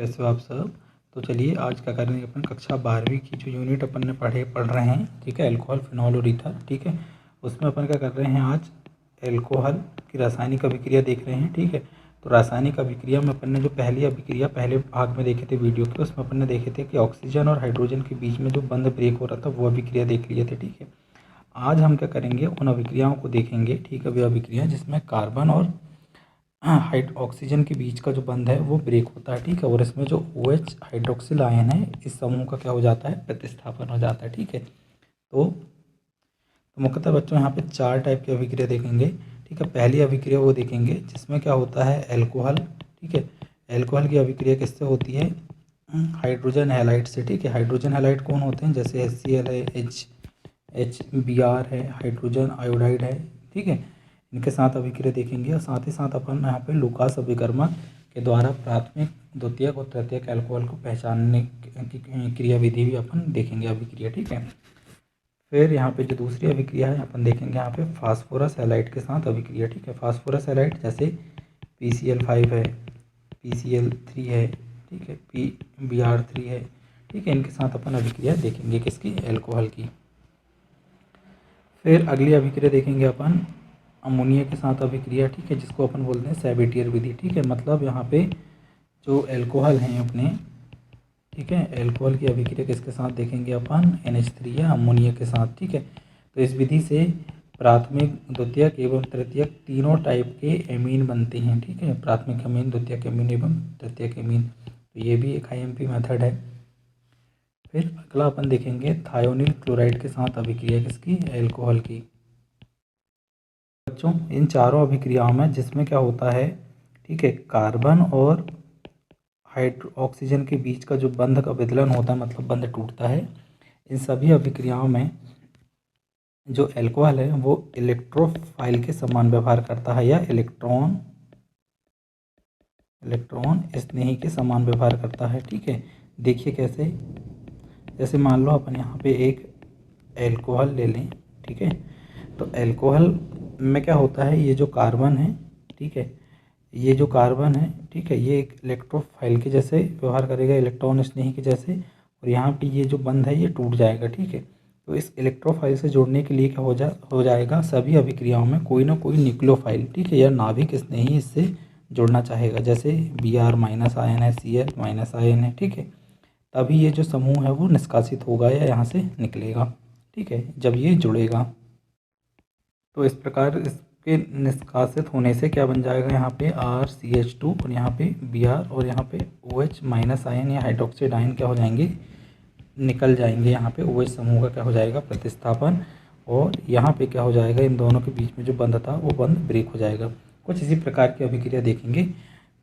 कैसे हो आप सब। तो चलिए आज क्या करेंगे, अपन कक्षा 12वीं की जो यूनिट अपन ने पढ़ रहे हैं, ठीक है, अल्कोहल फिनॉल और ईथर, ठीक है। उसमें अपन क्या कर रहे हैं, आज अल्कोहल की रासायनिक अभिक्रिया देख रहे हैं, ठीक है। तो रासायनिक अभिक्रिया में अपन ने जो पहली अभिक्रिया पहले भाग में देखे थे वीडियो के, उसमें अपन ने देखे थे कि ऑक्सीजन और हाइड्रोजन के बीच में जो बंध ब्रेक हो रहा था वो अभिक्रिया देख लिए थे, ठीक है। आज हम क्या करेंगे, उन अभिक्रियाओं को देखेंगे, ठीक है। वे अभिक्रिया जिसमें कार्बन और ऑक्सीजन के बीच का जो बंध है वो ब्रेक होता है, ठीक है। और इसमें जो OH हाइड्रोक्सिल आयन है, इस समूह का क्या हो जाता है, प्रतिस्थापन हो जाता है, ठीक है। तो मुख्यतः बच्चों यहाँ पे 4 टाइप की अभिक्रिया देखेंगे, ठीक है। पहली अभिक्रिया वो देखेंगे जिसमें क्या होता है, अल्कोहल, ठीक है। अल्कोहल की अभिक्रिया किससे होती है, हाइड्रोजन हैलाइड से, ठीक है। हाइड्रोजन हैलाइड कौन होते हैं, जैसे HCl है, HBr है, हाइड्रोजन आयोडाइड है, ठीक है। इनके साथ अभिक्रिया देखेंगे और साथ ही साथ अपन यहाँ पे लुकास अभिकर्मक के द्वारा प्राथमिक, द्वितीयक और तृतीयक अल्कोहल को पहचानने की क्रियाविधि भी अपन देखेंगे, अभिक्रिया, ठीक है। फिर यहाँ पे जो दूसरी अभिक्रिया है अपन देखेंगे यहाँ पे फास्फोरस हैलाइड के साथ अभिक्रिया, ठीक है। फास्फोरस हैलाइड जैसे PCl5 है, PCl3 है, ठीक है, PBr3 है, ठीक है। इनके साथ अपन अभिक्रिया देखेंगे किसकी, अल्कोहल की। फिर अगली अभिक्रिया देखेंगे अपन अमोनिया के साथ अभिक्रिया, ठीक है, जिसको अपन बोलते हैं सैबेटियर विधि, ठीक है। मतलब यहाँ पे जो अल्कोहल हैं अपने, ठीक है, अल्कोहल की अभिक्रिया किसके साथ देखेंगे अपन, NH3 या अमोनिया के साथ, ठीक है। तो इस विधि से प्राथमिक, द्वितीयक एवं तृतीयक तीनों टाइप के एमीन बनते हैं, ठीक है। प्राथमिक एमीन, द्वितीयक एमीन एवं तृतीयक एमीन। तो ये भी एक IMP मेथड है। फिर अगला अपन देखेंगे थायोनिल क्लोराइड के साथ अभिक्रिया किसकी, अल्कोहल की। बच्चों इन चारों अभिक्रियाओं में जिसमें क्या होता है, ठीक है, कार्बन और ऑक्सीजन के बीच का जो बंध का विदलन होता है, मतलब बंध टूटता है, इन सभी अभिक्रियाओं में जो अल्कोहल है वो इलेक्ट्रोफाइल के समान व्यवहार करता है, या इलेक्ट्रॉन स्नेही के समान व्यवहार करता है, ठीक है। देखिए कैसे, जैसे मान लो अपन यहाँ पे एक अल्कोहल ले लें, ठीक है। तो अल्कोहल में क्या होता है, ये जो कार्बन है, ठीक है, ये जो कार्बन है, ठीक है, ये एक इलेक्ट्रोफाइल के जैसे व्यवहार करेगा, इलेक्ट्रॉन स्नेही के जैसे, और यहाँ पे ये जो बंध है ये टूट जाएगा, ठीक है। तो इस इलेक्ट्रोफाइल से जोड़ने के लिए क्या हो जाएगा, सभी अभिक्रियाओं में कोई ना कोई न्यूक्लियोफाइल, ठीक है, या नाभिक स्नेही इससे जुड़ना चाहेगा, जैसे Br माइनस आयन है, Cl माइनस आयन है, ठीक है। तभी ये जो समूह है वो निष्कासित होगा या यहाँ से निकलेगा, ठीक है, जब ये जुड़ेगा। तो इस प्रकार इसके निष्कासित होने से क्या बन जाएगा, यहाँ पे RCH2 और यहाँ पे Br और यहाँ पे OH माइनस आयन या हाइड्रोक्साइड आयन क्या हो जाएंगे, निकल जाएंगे। यहाँ पे OH समूह का क्या हो जाएगा, प्रतिस्थापन, और यहाँ पे क्या हो जाएगा, इन दोनों के बीच में जो बंध था वो बंध ब्रेक हो जाएगा। कुछ इसी प्रकार की अभिक्रिया देखेंगे।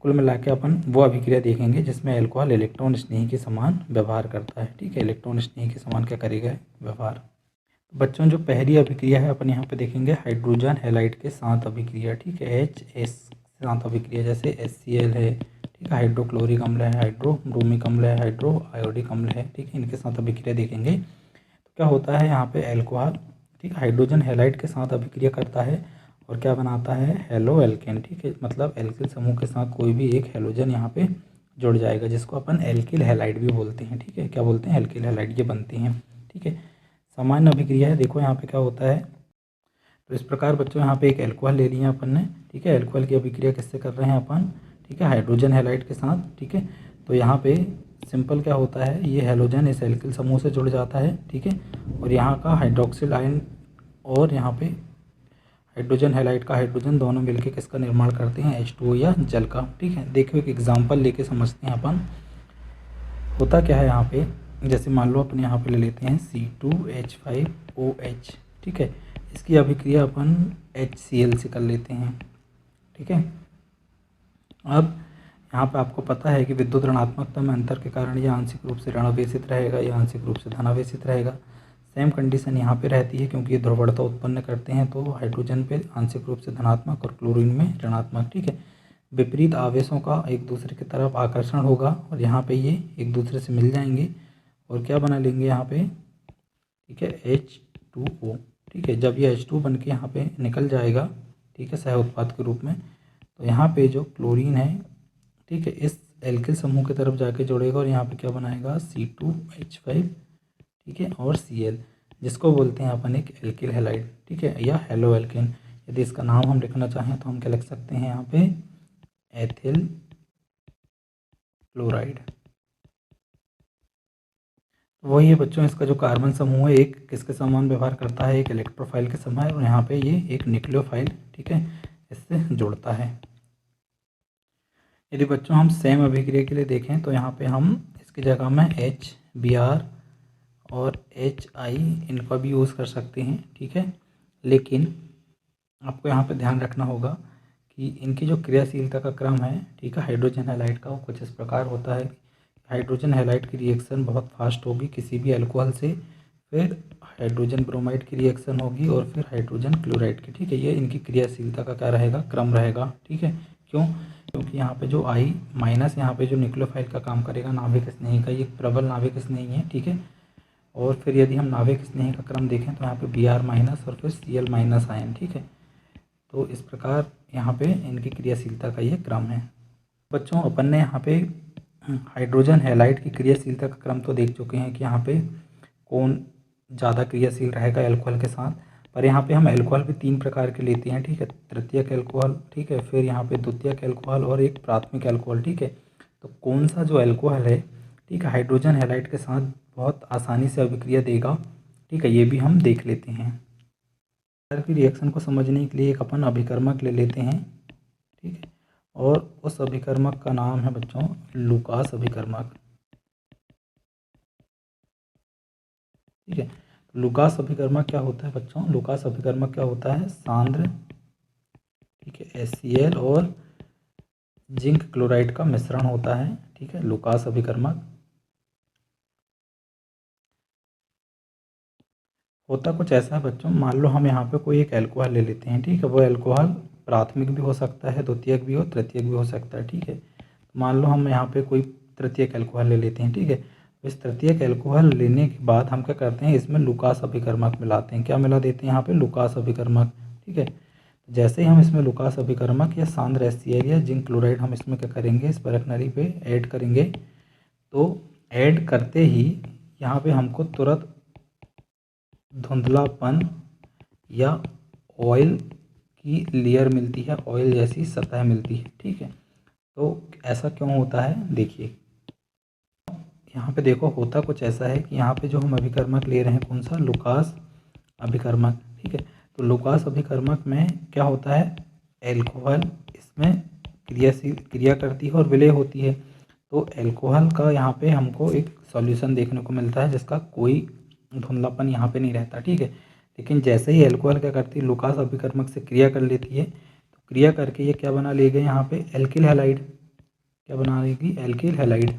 कुल मिला के अपन वो अभिक्रिया देखेंगे जिसमें अल्कोहल इलेक्ट्रॉन स्नेही के समान व्यवहार करता है, ठीक है। इलेक्ट्रॉन स्नेही के समान क्या करेगा, व्यवहार। बच्चों जो पहली अभिक्रिया है अपन यहाँ पे देखेंगे हाइड्रोजन हैलाइड के साथ अभिक्रिया, ठीक है, HS के साथ अभिक्रिया, जैसे HCl है, ठीक है, हाइड्रोक्लोरिक अम्ल है, हाइड्रोब्रोमिक अम्ल है, हाइड्रो आयोडिक अम्ल है, ठीक है। इनके साथ अभिक्रिया देखेंगे। तो क्या होता है यहाँ पे अल्कोहल, ठीक है, हाइड्रोजन हैलाइड के साथ अभिक्रिया करता है और क्या बनाता है, हेलो एल्केन, ठीक है। मतलब एल्किल समूह के साथ कोई भी एक हेलोजन यहाँ पे जुड़ जाएगा, जिसको अपन एल्किल हैलाइड भी बोलते हैं, ठीक है। क्या बोलते हैं, एल्किल हैलाइड, ये बनते हैं, ठीक है। सामान्य अभिक्रिया है, देखो यहाँ पे क्या होता है। तो इस प्रकार बच्चों यहाँ पे एक अल्कोहल ले लिया अपन ने, ठीक है। अल्कोहल की अभिक्रिया किससे कर रहे हैं अपन, ठीक है, हाइड्रोजन हैलाइड के साथ, ठीक है। तो यहाँ पे सिंपल क्या होता है, ये हैलोजन इस एल्किल समूह से जुड़ जाता है, ठीक है। और यहाँ का हाइड्रोक्सिल आयन और यहाँ पे हाइड्रोजन हैलाइड का हाइड्रोजन दोनों मिलकर किसका निर्माण करते हैं, H2O या जल का, ठीक है। देखो एक एग्जाम्पल लेके समझते हैं अपन। होता क्या है यहाँ पे, जैसे मान लो अपन यहाँ पे ले लेते हैं C2H5OH, ठीक है। इसकी अभिक्रिया अपन HCl से कर लेते हैं, ठीक है। अब यहाँ पे आपको पता है कि विद्युत ऋणात्मकता में अंतर के कारण यह आंशिक रूप से ऋणावेशित रहेगा, यह आंशिक रूप से धनावेशित रहेगा। सेम कंडीशन यहाँ पे रहती है क्योंकि ये ध्रुवणता उत्पन्न करते हैं, तो हाइड्रोजन पे आंशिक रूप से धनात्मक और क्लोरीन में ऋणात्मक, ठीक है। विपरीत आवेशों का एक दूसरे की तरफ आकर्षण होगा और यहाँ पे ये एक दूसरे से मिल जाएंगे और क्या बना लेंगे यहाँ पे, ठीक है, H2O, ठीक है। जब ये H2 बन के यहाँ पे निकल जाएगा, ठीक है, सह उत्पाद के रूप में, तो यहाँ पे जो क्लोरीन है, ठीक है, इस एल्किल समूह की तरफ जाके जुड़ेगा और यहाँ पे क्या बनाएगा C2H5, ठीक है, और Cl, जिसको बोलते हैं अपन एक एल्किल हैलाइड, ठीक है, या हेलो एल्किन। यदि इसका नाम हम लिखना चाहें तो हम क्या लिख सकते हैं यहाँ पे एथिल क्लोराइड। वही है बच्चों, इसका जो कार्बन समूह है एक किसके समान व्यवहार करता है, एक इलेक्ट्रोफाइल के समान, और यहाँ पे ये एक न्यूक्लियोफाइल, ठीक है, इससे जुड़ता है। यदि बच्चों हम सेम अभिक्रिया के लिए देखें तो यहाँ पे हम इसकी जगह में HBr और HI इनका भी यूज़ कर सकते हैं, ठीक है, लेकिन आपको यहाँ पे ध्यान रखना होगा कि इनकी जो क्रियाशीलता का क्रम है, ठीक है, हाइड्रोजन हैलाइड का, वो कुछ इस प्रकार होता है। हाइड्रोजन हैलाइड की रिएक्शन बहुत फास्ट होगी किसी भी अल्कोहल से, फिर हाइड्रोजन ब्रोमाइड की रिएक्शन होगी और फिर हाइड्रोजन क्लोराइड की, ठीक है। ये इनकी क्रियाशीलता का क्या रहेगा, क्रम रहेगा, ठीक है। क्यों? क्योंकि यहाँ पे जो I माइनस यहाँ पे जो न्यूक्लियोफाइल का काम करेगा नाभिक स्नेही का, ये प्रबल नाभिक स्नेही है, ठीक है। और फिर यदि हम नाभिक स्नेही का क्रम देखें तो यहाँ पे Br माइनस और फिर Cl माइनस आयन, ठीक है। तो इस प्रकार यहाँ पे इनकी क्रियाशीलता का ये क्रम है। बच्चों अपन ने यहाँ पे हाइड्रोजन हैलाइड की क्रियाशीलता का क्रम तो देख चुके हैं कि यहाँ पे कौन ज़्यादा क्रियाशील रहेगा एल्कोहल के साथ, पर यहाँ पे हम एल्कोहल भी 3 प्रकार के लेते हैं, ठीक है, तृतीयक एल्कोहल, ठीक है, फिर यहाँ पे द्वितीयक एल्कोहल और एक प्राथमिक एल्कोहल, ठीक है। तो कौन सा जो एल्कोहल है, ठीक है, हाइड्रोजन हैलाइड के साथ बहुत आसानी से अभिक्रिया देगा, ठीक है, ये भी हम देख लेते हैं। की रिएक्शन को समझने के लिए एक अपन अभिकर्मक ले लेते हैं, ठीक है, और उस अभिकर्मक का नाम है बच्चों लुकास अभिकर्मक, ठीक है। लुकास अभिकर्मक क्या होता है बच्चों, लुकास अभिकर्मक क्या होता है, सांद्र, ठीक है, HCl और जिंक क्लोराइड का मिश्रण होता है, ठीक है, लुकास अभिकर्मक। होता कुछ ऐसा है बच्चों, मान लो हम यहाँ पे कोई एक एल्कोहल ले लेते हैं, ठीक है, वो एल्कोहल प्राथमिक भी हो सकता है, द्वितीयक भी हो, तृतीयक भी हो सकता है, ठीक है। मान लो हम यहाँ पे कोई तृतीयक एल्कोहल ले लेते हैं, ठीक है। इस तृतीयक एल्कोहल लेने के बाद हम क्या करते हैं, इसमें लुकास अभिकर्मक मिलाते हैं। क्या मिला देते हैं यहाँ पे, लुकास अभिकर्मक, ठीक है। जैसे ही हम इसमें लुकास अभिकर्मक या सांद्र HCl या जिंक क्लोराइड हम इसमें क्या करेंगे, इस परख नली पे ऐड करेंगे, तो ऐड करते ही यहाँ पे हमको तुरंत धुंधलापन या ऑयल की लेयर मिलती है, ऑयल जैसी सतह मिलती है, ठीक है। तो ऐसा क्यों होता है, देखिए यहाँ पे देखो, होता कुछ ऐसा है कि यहाँ पे जो हम अभिकर्मक ले रहे हैं कौन सा, लुकास अभिकर्मक, ठीक है। तो लुकास अभिकर्मक में क्या होता है, एल्कोहल इसमें क्रिया करती है और विलय होती है। तो एल्कोहल का यहाँ पे हमको एक सॉल्यूशन देखने को मिलता है जिसका कोई धुंधलापन यहाँ पे नहीं रहता, ठीक है। लेकिन जैसे ही एल्कोहल क्या करती है, लुकास अभिकर्मक से क्रिया कर लेती है, तो क्रिया करके ये क्या बना लेगा यहाँ पे, एल्किल हैलाइड। क्या बना लेगी, एल्किल हैलाइड।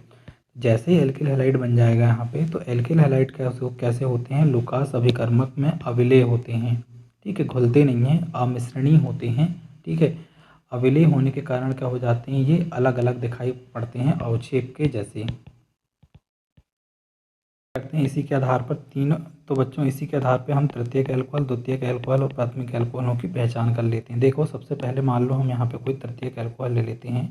जैसे ही एल्किल हैलाइड बन जाएगा यहाँ पे, तो एल्किल हैलाइड कैसे होते हैं, लुकास अभिकर्मक में अविलेय होते हैं, ठीक है, घुलते नहीं हैं, अमिश्रणीय होते हैं, ठीक है। अविलेय होने के कारण क्या हो जाते हैं, ये अलग अलग दिखाई पड़ते हैं अवक्षेप के जैसे। करते हैं इसी के आधार पर तीनों, तो बच्चों इसी के आधार पर हम तृतीयक एल्कोहल, द्वितीयक एल्कोहल और प्राथमिक एल्कोहलों की पहचान कर लेते हैं। देखो सबसे पहले मान लो हम यहाँ पे कोई तृतीयक एल्कोहल ले लेते हैं,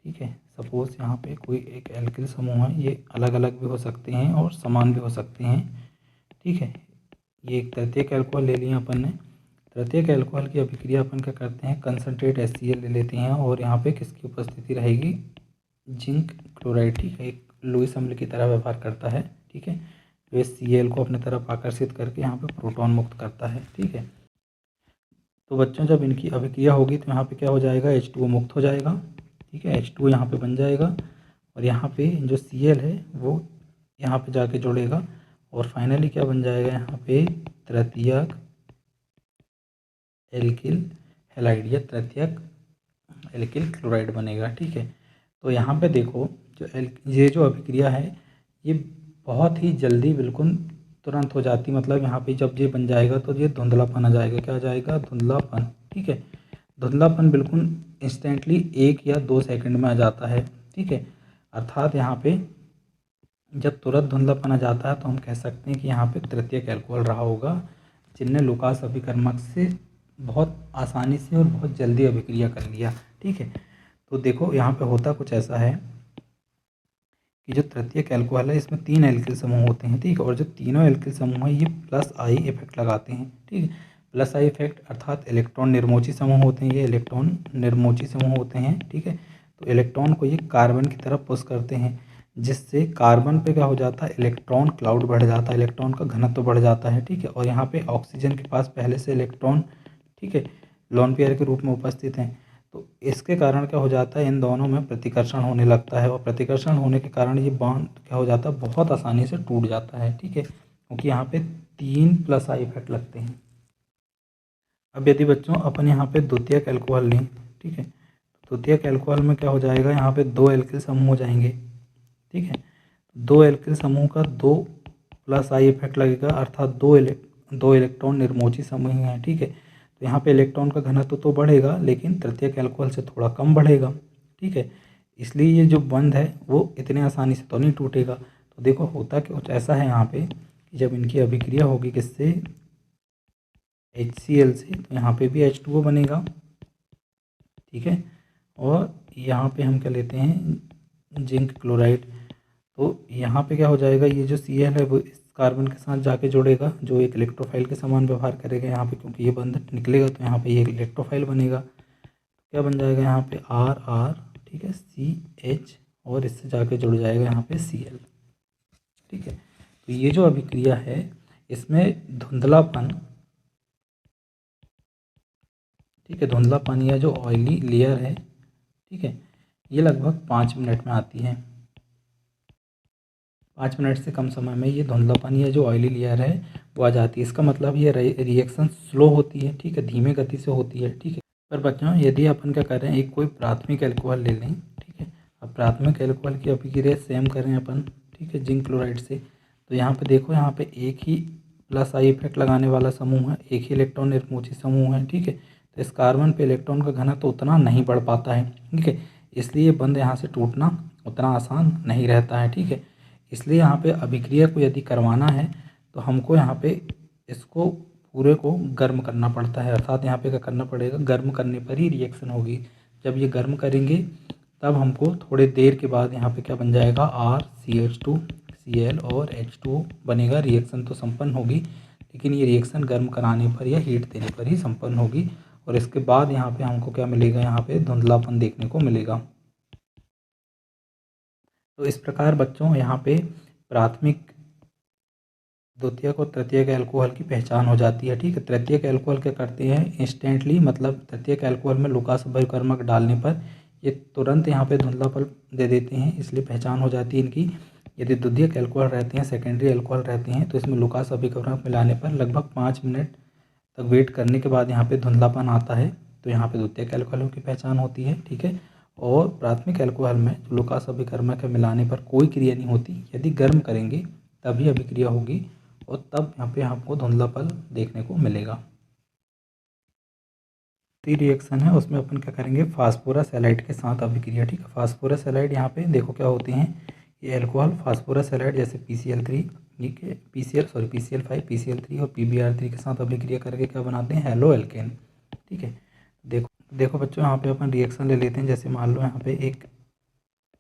ठीक है। सपोज यहाँ पे कोई एक एल्किल समूह है, ये अलग अलग भी हो सकते हैं और समान भी हो सकते हैं, ठीक है। ये एक तृतीयक एल्कोहल ले लिया अपन ने। तृतीयक एल्कोहल की अभिक्रिया अपन क्या करते हैं, कंसनट्रेट HCl ले लेते हैं और यहाँ पे किसकी उपस्थिति रहेगी, जिंक क्लोराइड, ठीक है, एक लुईस अम्ल की तरह व्यवहार करता है, ठीक है। तो इस Cl को अपनी तरफ आकर्षित करके यहाँ पे प्रोटॉन मुक्त करता है, ठीक है। तो बच्चों जब इनकी अभिक्रिया होगी तो यहाँ पे क्या हो जाएगा, H2O मुक्त हो जाएगा, ठीक है, H2O यहाँ पे बन जाएगा और यहाँ पे जो Cl है वो यहाँ पे जाके जुड़ेगा और फाइनली क्या बन जाएगा, यहाँ पे तृतीयक एल्किल हैलाइड या तृतीयक एल्किल क्लोराइड बनेगा, ठीक है। तो यहाँ पे देखो ये जो अभिक्रिया है ये बहुत ही जल्दी बिल्कुल तुरंत हो जाती, मतलब यहाँ पे जब ये बन जाएगा तो ये धुंधलापन आ जाएगा, क्या आ जाएगा, धुंधलापन, ठीक है। धुंधलापन बिल्कुल इंस्टेंटली 1 या 2 सेकंड में आ जाता है, ठीक है। अर्थात यहाँ पे जब तुरंत धुंधलापन आ जाता है तो हम कह सकते हैं कि यहाँ पे तृतीयक एल्कोहल रहा होगा जिनने लुकास अभिकर्मक से बहुत आसानी से और बहुत जल्दी अभिक्रिया कर लिया, ठीक है। तो देखो यहाँ पे होता कुछ ऐसा है कि जो तृतीयक एल्कोहल है इसमें 3 एल्किल समूह होते हैं, ठीक है, और जो तीनों एल्किल समूह है ये प्लस आई इफेक्ट लगाते हैं, ठीक है। प्लस आई इफेक्ट अर्थात इलेक्ट्रॉन निर्मोची समूह होते हैं, ये इलेक्ट्रॉन निर्मोची समूह होते हैं, ठीक है। तो इलेक्ट्रॉन को ये कार्बन की तरफ पुश करते हैं, जिससे कार्बन पे क्या हो जाता है, इलेक्ट्रॉन क्लाउड बढ़ जाता है, इलेक्ट्रॉन का घनत्व बढ़ जाता है, ठीक है। और यहाँ पे ऑक्सीजन के पास पहले से इलेक्ट्रॉन, ठीक है, लोन पेयर के रूप में उपस्थित हैं। तो इसके कारण क्या हो जाता है, इन दोनों में प्रतिकर्षण होने लगता है, और प्रतिकर्षण होने के कारण ये बॉन्ड क्या हो जाता है, बहुत आसानी से टूट जाता है, ठीक है, क्योंकि यहाँ पे 3 प्लस आई इफेक्ट लगते हैं। अब यदि बच्चों अपन यहाँ पे द्वितीयक एल्कोहल लें, ठीक है, द्वितीयक एल्कोहल में क्या हो जाएगा, यहाँ पे 2 एल्किल समूह हो जाएंगे, ठीक है। 2 एल्किल समूह का 2 प्लस आई इफेक्ट लगेगा, अर्थात दो इलेक्ट्रॉन निर्मोची समूह हैं, ठीक है। तो यहाँ पे इलेक्ट्रॉन का घनत्व तो बढ़ेगा, लेकिन तृतीयक एल्कोहल से थोड़ा कम बढ़ेगा, ठीक है। इसलिए ये जो बंध है वो इतने आसानी से तो नहीं टूटेगा। तो देखो होता कुछ ऐसा है यहाँ पे कि जब इनकी अभिक्रिया होगी किससे, HCl से, तो यहाँ पे भी H2O बनेगा, ठीक है। और यहाँ पे हम क्या लेते हैं, जिंक क्लोराइड। तो यहाँ पे क्या हो जाएगा, ये जो Cl है वो इस कार्बन के साथ जाके जुड़ेगा, जो एक इलेक्ट्रोफाइल के समान व्यवहार करेगा यहाँ पे, क्योंकि ये बंध निकलेगा तो यहाँ पे ये इलेक्ट्रोफाइल बनेगा। क्या बन जाएगा यहाँ पे RR, ठीक है, CH, और इससे जाके जुड़ जाएगा यहाँ पे Cl, ठीक है। तो ये जो अभिक्रिया है इसमें धुंधलापन, ठीक है, धुंधलापन या जो ऑयली लेयर है, ठीक है, ये लगभग 5 मिनट में आती है। 5 मिनट से कम समय में ये धुंधलापन या जो ऑयली लेयर है वो आ जाती है। इसका मतलब ये रिएक्शन स्लो होती है, ठीक है, धीमे गति से होती है, ठीक है। पर बच्चों यदि अपन क्या कर रहे हैं, एक कोई प्राथमिक एल्कोहल ले लें, ठीक है, अब प्राथमिक एल्कोहल की अभिक्रिया सेम करें अपन, ठीक है, जिंक क्लोराइड से, तो यहाँ पे देखो, यहाँ पे एक ही प्लस आई इफेक्ट लगाने वाला समूह है, एक ही इलेक्ट्रॉन निर्मोची समूह है, ठीक है। तो इस कार्बन पे इलेक्ट्रॉन का घनत्व तो उतना नहीं बढ़ पाता है, ठीक है, इसलिए बंध यहाँ से टूटना उतना आसान नहीं रहता है, ठीक है। इसलिए यहाँ पे अभिक्रिया को यदि करवाना है तो हमको यहाँ पे इसको पूरे को गर्म करना पड़ता है, अर्थात यहाँ पे क्या करना पड़ेगा, गर्म करने पर ही रिएक्शन होगी। जब ये गर्म करेंगे तब हमको थोड़ी देर के बाद यहाँ पे क्या बन जाएगा, RCH2 Cl और H2O बनेगा। रिएक्शन तो संपन्न होगी, लेकिन ये रिएक्शन गर्म कराने पर या हीट देने पर ही संपन्न होगी, और इसके बाद यहाँ पे हमको क्या मिलेगा, यहाँ पे धुंधलापन देखने को मिलेगा। तो इस प्रकार बच्चों यहाँ पे प्राथमिक, द्वितीयक और तृतीयक एल्कोहल की पहचान हो जाती है, ठीक है। तृतीयक एल्कोहल क्या करते हैं, इंस्टेंटली, मतलब तृतीयक एल्कोहल में लुकास अभिकर्मक डालने पर ये तुरंत यहाँ पे धुंधलापन दे देते हैं, इसलिए पहचान हो जाती है इनकी। यदि द्वितीयक एल्कोहल रहते हैं, सेकेंडरी एल्कोहल रहते हैं, तो इसमें लुकास अभिकर्मक मिलाने पर लगभग 5 मिनट तक वेट करने के बाद यहाँ पे धुंधलापन आता है, तो यहाँ पे द्वितीयक एल्कोहलों की पहचान होती है, ठीक है। और प्राथमिक एल्कोहल में जो लुकास अभिकर्मक के मिलाने पर कोई क्रिया नहीं होती, यदि गर्म करेंगे तभी अभिक्रिया होगी, और तब यहाँ पे हमको धुंधलापन देखने को मिलेगा। ती रिएक्शन है उसमें अपन क्या करेंगे, फास्फोरस हैलाइड के साथ अभिक्रिया, ठीक है। फास्फोरस हैलाइड यहाँ पे देखो क्या होते हैं, ये एल्कोहल फास्फोरस हैलाइड जैसे PCl3, ठीक है, PCl5, PCl3 और PbR3 के साथ अभिक्रिया करके क्या बनाते हैं, हेलो एल्केन, ठीक है। देखो देखो बच्चों, यहाँ पे अपन रिएक्शन ले लेते हैं, जैसे मान लो यहाँ पे एक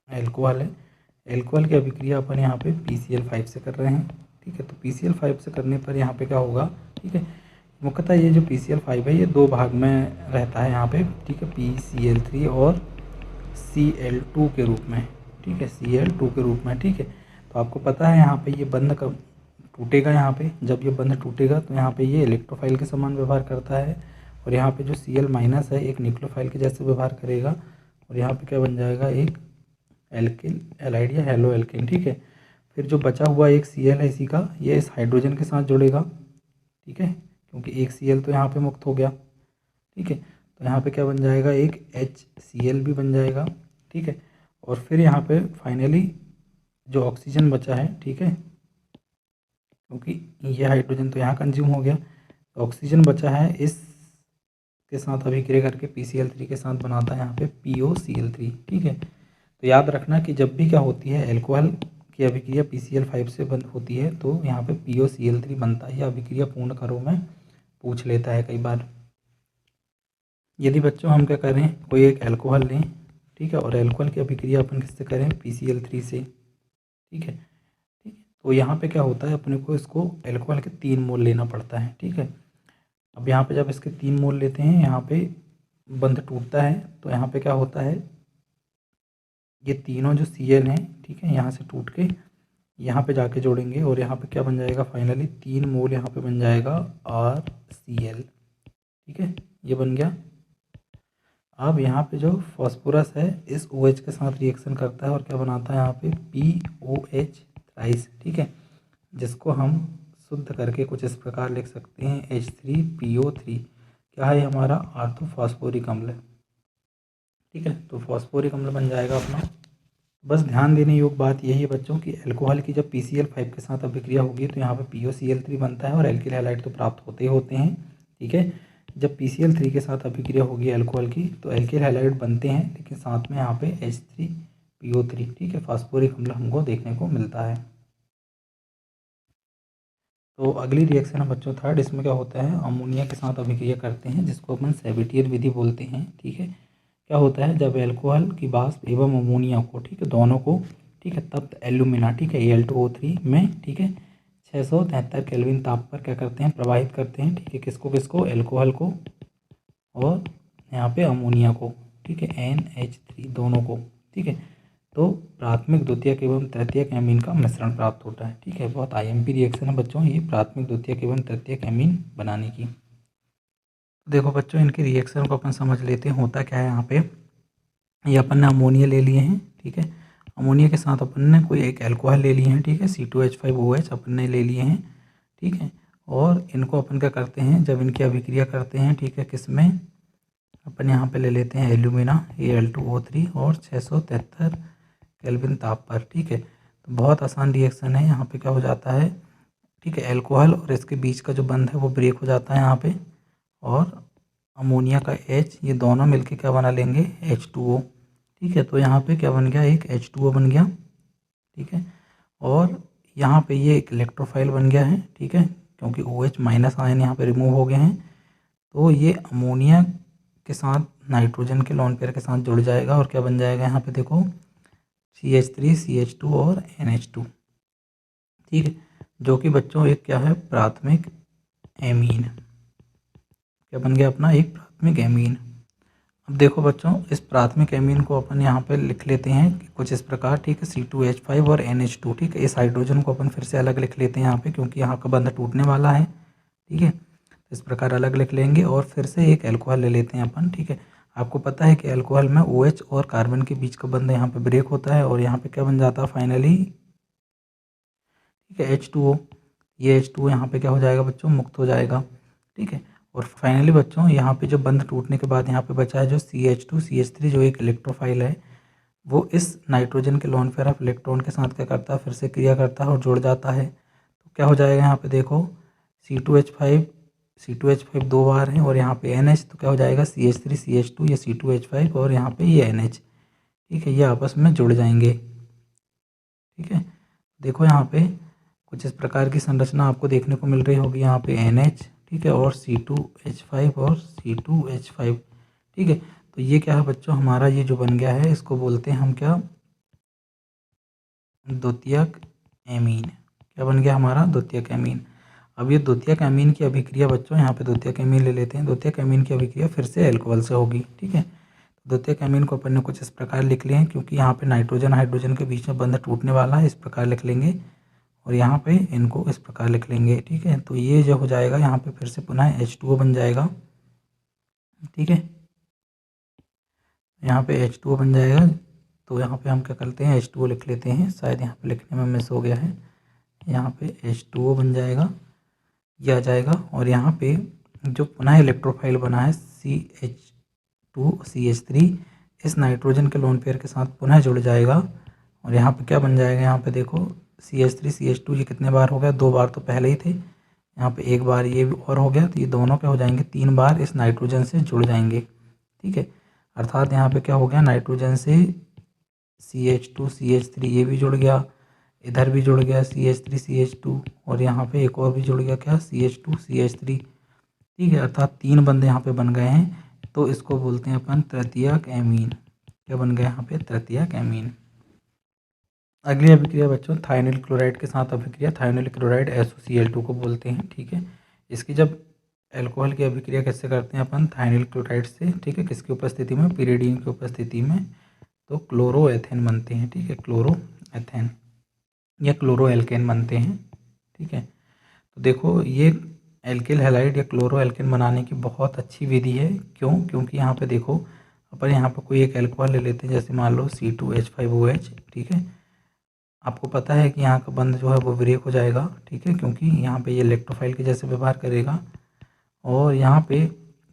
एल्कोहल है, एल्कोहल की अभिक्रिया अपन यहाँ पे PCl5 से कर रहे हैं, ठीक है। तो PCl5 से करने पर यहाँ पे क्या होगा, ठीक है, मुख्यतः ये जो PCl5 है ये 2 भाग में रहता है यहाँ पे, ठीक है, PCl3 और Cl2 के रूप में, ठीक है, Cl2 के रूप में, ठीक है। तो आपको पता है यहाँ पे ये बंध कब टूटेगा, यहाँ पे जब ये बंध टूटेगा तो यहाँ पे ये इलेक्ट्रोफाइल के समान व्यवहार करता है, और यहाँ पे जो Cl- है एक न्यूक्लियोफाइल के जैसे व्यवहार करेगा, और यहाँ पे क्या बन जाएगा, एक एल्किल एलाइड या हेलो एल्केन, ठीक है। फिर जो बचा हुआ एक Cl है इसी का, ये इस हाइड्रोजन के साथ जुड़ेगा, ठीक है, क्योंकि एक Cl तो यहाँ पे मुक्त हो गया, ठीक है। तो यहाँ पे क्या बन जाएगा, एक HCl भी बन जाएगा, ठीक है। और फिर यहाँ पे फाइनली जो ऑक्सीजन बचा है, ठीक है, क्योंकि ये हाइड्रोजन तो यहाँ कंज्यूम हो गया, तो ऑक्सीजन बचा है, इस के साथ अभिक्रिया करके PCl3 के साथ बनाता है यहाँ पे POCl3, ठीक है। तो याद रखना कि जब भी क्या होती है, एल्कोहल की अभिक्रिया PCl5 से बंद होती है तो यहाँ पे POCl3 बनता है। यह अभिक्रिया पूर्ण करो में पूछ लेता है कई बार। यदि बच्चों हम क्या करें, कोई एक एल्कोहल लें, ठीक है, और एल्कोहल की अभिक्रिया अपन किससे करें, PCl3 से, ठीक है। ठीक है, तो यहाँ पे क्या होता है, अपने को इसको एल्कोहल के 3 मोल लेना पड़ता है। ठीक है, अब यहाँ पे जब इसके 3 मोल लेते हैं, यहाँ पे बंध टूटता है, तो यहाँ पे क्या होता है, ये तीनों जो Cl हैं, ठीक है, यहाँ से टूट के यहाँ पे जाके जोड़ेंगे और यहाँ पे क्या बन जाएगा, फाइनली 3 मोल यहाँ पे बन जाएगा RCl। ठीक है, ये बन गया। अब यहाँ पे जो फॉस्फोरस है इस OH के साथ रिएक्शन करता है और क्या बनाता है यहाँ पे POH थ्राइस। ठीक है, जिसको हम शुद्ध करके कुछ इस प्रकार लिख सकते हैं H3PO3। क्या है हमारा, ऑर्थोफॉस्फोरिक अम्ल। ठीक है, तो फॉस्फोरिक अम्ल बन जाएगा अपना। बस ध्यान देने योग्य बात यही है बच्चों कि अल्कोहल की जब PCl5 के साथ अभिक्रिया होगी तो यहाँ पे POCl3 बनता है और एल्किल हैलाइड तो प्राप्त होते ही होते हैं। ठीक है, जब PCl3 के साथ अभिक्रिया होगी अल्कोहल की तो एल्किल हैलाइड बनते हैं, लेकिन साथ में यहाँ पे H3PO3, ठीक है, फास्फोरिक अम्ल हमको देखने को मिलता है। तो अगली रिएक्शन है बच्चों थर्ड। इसमें क्या होता है, अमोनिया के साथ अभिक्रिया करते हैं जिसको अपन सैबिटियर विधि बोलते हैं। ठीक है, क्या होता है, जब एल्कोहल की वाष्प एवं अमोनिया को, ठीक है, दोनों को, ठीक है, तप्त एल्यूमिना, ठीक है, Al2O3 में, ठीक है, 673 केल्विन ताप पर क्या करते हैं, प्रवाहित करते हैं। ठीक है, किसको किसको, एल्कोहल को और यहाँ पे अमोनिया को, ठीक है, NH3 दोनों को। ठीक है, तो प्राथमिक द्वितीयक एवं तृतीयक एमीन का मिश्रण प्राप्त होता है। ठीक है, बहुत IMP रिएक्शन है बच्चों ये, प्राथमिक द्वितीयक एवं तृतीयक एमीन बनाने की। देखो बच्चों, इनके रिएक्शन को अपन समझ लेते हैं, होता क्या है यहाँ पे, ये अपन ने अमोनिया ले लिए हैं। ठीक है, अमोनिया के साथ अपन ने कोई एक अल्कोहल ले लिए हैं। ठीक है, C2H5OH अपन ने ले लिए हैं। ठीक है, और इनको अपन क्या करते हैं, जब इनकी अभिक्रिया करते हैं, ठीक है, किसमें, अपन यहाँ पे ले लेते हैं एल्यूमिना Al2O3 और 673 केल्विन ताप पर। ठीक है, तो बहुत आसान रिएक्शन है। यहाँ पे क्या हो जाता है, ठीक है, एल्कोहल और इसके बीच का जो बंध है वो ब्रेक हो जाता है यहाँ पे, और अमोनिया का H, ये दोनों मिलके क्या बना लेंगे, H2O। ठीक है, तो यहाँ पे क्या बन गया, एक H2O बन गया। ठीक है, और यहाँ पे ये एक इलेक्ट्रोफाइल बन गया है। ठीक है, क्योंकि OH माइनस आयन यहाँ पे रिमूव हो गए हैं, तो ये अमोनिया के साथ नाइट्रोजन के लोन पेयर के साथ जुड़ जाएगा और क्या बन जाएगा, यहाँ पे देखो CH3 CH2 और NH2। ठीक है, जो कि बच्चों एक क्या है, प्राथमिक एमीन। क्या बन गया अपना, एक प्राथमिक एमीन। अब देखो बच्चों, इस प्राथमिक एमीन को अपन यहाँ पे लिख लेते हैं कुछ इस प्रकार। ठीक है, C2H5 और NH2। ठीक है, इस हाइड्रोजन को अपन फिर से अलग लिख लेते हैं यहाँ पे, क्योंकि यहाँ का बंध टूटने वाला है। ठीक है, इस प्रकार अलग लिख लेंगे और फिर से एक एल्कोहल ले लेते हैं अपन। ठीक है, आपको पता है कि एल्कोहल में OH और कार्बन के बीच का बंध यहाँ पे ब्रेक होता है और यहाँ पे क्या बन जाता है फाइनली, ठीक है, H2O। ये H2O यहाँ पे क्या हो जाएगा बच्चों, मुक्त हो जाएगा। ठीक है, और फाइनली बच्चों यहाँ पे जो बंध टूटने के बाद यहाँ पे बचा है जो CH2 CH3, जो एक इलेक्ट्रोफाइल है, वो इस नाइट्रोजन के लोन पेयर ऑफ इलेक्ट्रॉन के साथ क्या करता है, फिर से क्रिया करता है और जुड़ जाता है। तो क्या हो जाएगा यहाँ पे देखो, C2H5 दो बार है और यहाँ पे NH, तो क्या हो जाएगा CH3 CH2, ये C2H5 और यहाँ पे ये NH। ठीक है, ये आपस में जुड़ जाएंगे। ठीक है, देखो यहाँ पे कुछ इस प्रकार की संरचना आपको देखने को मिल रही होगी, यहाँ पे NH, ठीक है, और C2H5 और C2H5। ठीक है, तो ये क्या है बच्चों, हमारा ये जो बन गया है इसको बोलते हैं हम क्या, द्वितीयक एमीन। क्या बन गया हमारा, द्वितीयक एमीन। अब ये द्वितीयक एमीन की अभिक्रिया बच्चों, यहाँ पे द्वितीयक एमीन ले लेते हैं। द्वितीयक एमीन की अभिक्रिया फिर से एल्कोहल से होगी। ठीक है, द्वितीयक एमीन को अपन ने कुछ इस प्रकार लिख लिए हैं, क्योंकि यहाँ पे नाइट्रोजन हाइड्रोजन के बीच में बंध टूटने वाला है, इस प्रकार लिख लेंगे और यहाँ पे इनको इस प्रकार लिख लेंगे। ठीक है, तो ये जो हो जाएगा यहाँ पे फिर से पुनः H2O बन जाएगा। ठीक है, यहाँ पे H2O बन जाएगा, तो यहाँ पे हम क्या करते हैं, H2O लिख लेते हैं, शायद यहाँ पे लिखने में मिस हो गया है। यहाँ पे H2O बन जाएगा, यह आ जाएगा, और यहाँ पे जो पुनः इलेक्ट्रोफाइल बना है CH2 CH3, इस नाइट्रोजन के लोन पेयर के साथ पुनः जुड़ जाएगा और यहाँ पे क्या बन जाएगा, यहाँ पे देखो CH3 CH2, ये कितने बार हो गया, दो बार तो पहले ही थे, यहाँ पे एक बार ये भी और हो गया, तो ये दोनों क्या हो जाएंगे, 3 बार इस नाइट्रोजन से जुड़ जाएंगे। ठीक है, अर्थात यहाँ पे क्या हो गया, नाइट्रोजन से CH2 CH3 ये भी जुड़ गया, इधर भी जुड़ गया CH3 CH2, और यहाँ पे एक और भी जुड़ गया क्या, CH2 CH3। ठीक है, अर्थात 3 बंदे यहाँ पे बन गए हैं, तो इसको बोलते हैं अपन तृतीयक एमीन। क्या बन गया यहाँ पे, तृतीयक एमीन। अगली अभिक्रिया बच्चों थायोनिल क्लोराइड के साथ अभिक्रिया, थायोनिल क्लोराइड SOCl2 को बोलते हैं, ठीक है। इसकी जब अल्कोहल की अभिक्रिया कैसे करते हैं अपन थायोनिल क्लोराइड से, ठीक है, किसकी उपस्थिति में, पिरिडीन की उपस्थिति में, तो क्लोरोएथेन बनते हैं, ठीक है, क्लोरोएथेन या क्लोरो एल्केन बनते हैं, ठीक है। तो देखो ये एल्किल हैलाइड या क्लोरो एल्केन बनाने की बहुत अच्छी विधि है, क्यों, क्योंकि यहाँ पे देखो अपन यहाँ पे कोई एक अल्कोहल ले लेते हैं, जैसे मान लो C2H5OH, ठीक है। आपको पता है कि यहाँ का बंध जो है वो ब्रेक हो जाएगा, ठीक है, क्योंकि यहाँ पे ये इलेक्ट्रोफाइल के जैसे व्यवहार करेगा। और यहाँ पे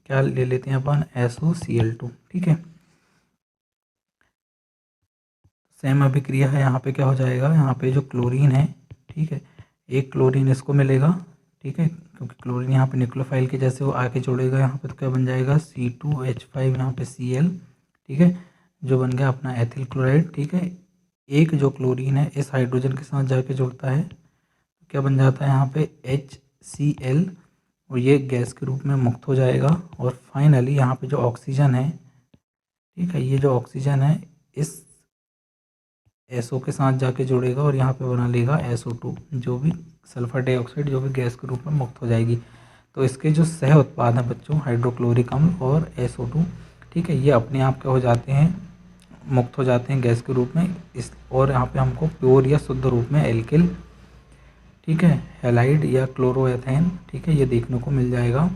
क्या ले लेते हैं अपन SOCl2, ठीक है। सेम अभिक्रिया है, यहाँ पे क्या हो जाएगा, यहाँ पे जो क्लोरीन है, ठीक है, एक क्लोरीन इसको मिलेगा, ठीक है, क्योंकि क्लोरीन यहाँ पे न्यूक्लियोफाइल के जैसे वो आके जोड़ेगा, यहाँ पे तो क्या बन जाएगा C2H5 यहाँ पे Cl, ठीक है, जो बन गया अपना एथिल क्लोराइड, ठीक है। एक जो क्लोरीन है इस हाइड्रोजन के साथ जाके जुड़ता है, तो क्या बन जाता है यहाँ पे HCl, और ये गैस के रूप में मुक्त हो जाएगा। और फाइनली यहाँ पे जो ऑक्सीजन है, ठीक है, ये जो ऑक्सीजन है इस SO के साथ जाके जुड़ेगा और यहाँ पे बना लेगा SO2, जो भी सल्फर डाइऑक्साइड जो भी गैस के रूप में मुक्त हो जाएगी। तो इसके जो सह उत्पाद हैं बच्चों हाइड्रोक्लोरिक अम्ल और SO2, ठीक है, ये अपने आप क्या हो जाते हैं, मुक्त हो जाते हैं गैस के रूप में। इस और यहाँ पे हमको प्योर या शुद्ध रूप में एल्किल, ठीक है, हैलाइड या क्लोरोएथेन, ठीक है, ये देखने को मिल जाएगा।